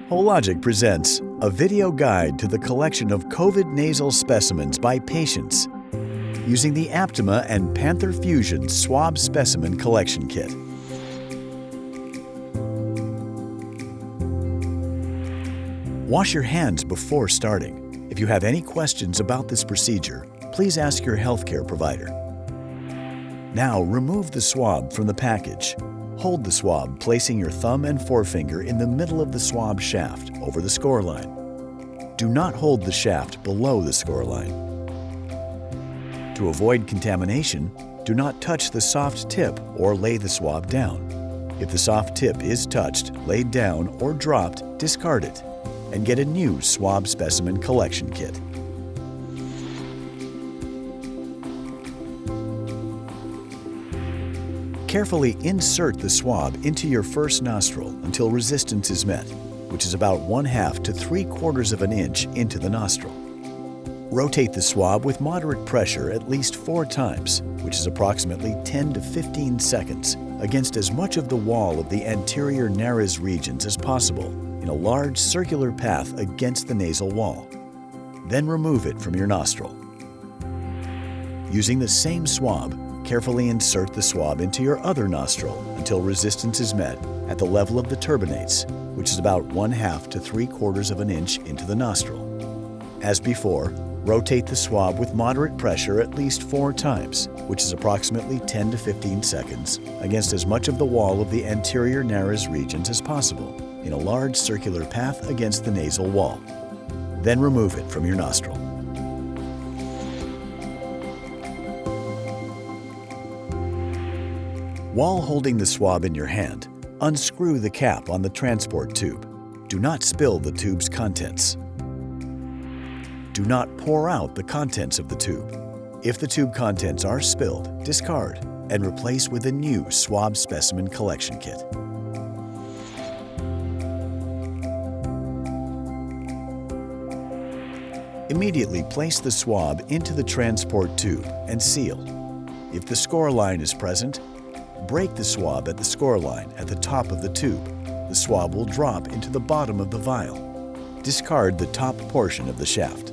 Hologic presents a video guide to the collection of COVID nasal specimens by patients using the Aptima and Panther Fusion Swab Specimen Collection Kit. Wash your hands before starting. If you have any questions about this procedure, please ask your healthcare provider. Now remove the swab from the package. Hold the swab, placing your thumb and forefinger in the middle of the swab shaft over the score line. Do not hold the shaft below the score line. To avoid contamination, do not touch the soft tip or lay the swab down. If the soft tip is touched, laid down, or dropped, discard it and get a new swab specimen collection kit. Carefully insert the swab into your first nostril until resistance is met, which is about 1/2 to 3/4 of an inch into the nostril. Rotate the swab with moderate pressure at least 4 times, which is approximately 10 to 15 seconds, against as much of the wall of the anterior nares regions as possible in a large circular path against the nasal wall. Then remove it from your nostril. Using the same swab, carefully insert the swab into your other nostril until resistance is met at the level of the turbinates, which is about 1/2 to 3/4 of an inch into the nostril. As before, rotate the swab with moderate pressure at least 4 times, which is approximately 10 to 15 seconds, against as much of the wall of the anterior nares regions as possible in a large circular path against the nasal wall. Then remove it from your nostril. While holding the swab in your hand, unscrew the cap on the transport tube. Do not spill the tube's contents. Do not pour out the contents of the tube. If the tube contents are spilled, discard and replace with a new swab specimen collection kit. Immediately place the swab into the transport tube and seal. If the score line is present, break the swab at the score line at the top of the tube. The swab will drop into the bottom of the vial. Discard the top portion of the shaft.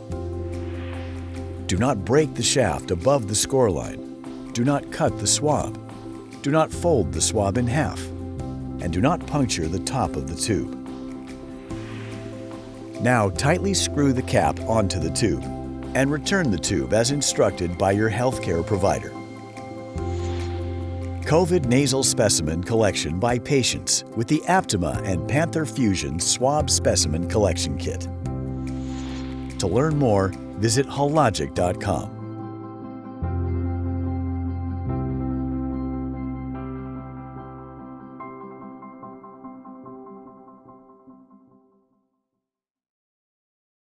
Do not break the shaft above the score line. Do not cut the swab. Do not fold the swab in half. And do not puncture the top of the tube. Now tightly screw the cap onto the tube and return the tube as instructed by your healthcare provider. COVID nasal specimen collection by patients with the Aptima and Panther Fusion Swab Specimen Collection Kit. To learn more, visit hologic.com.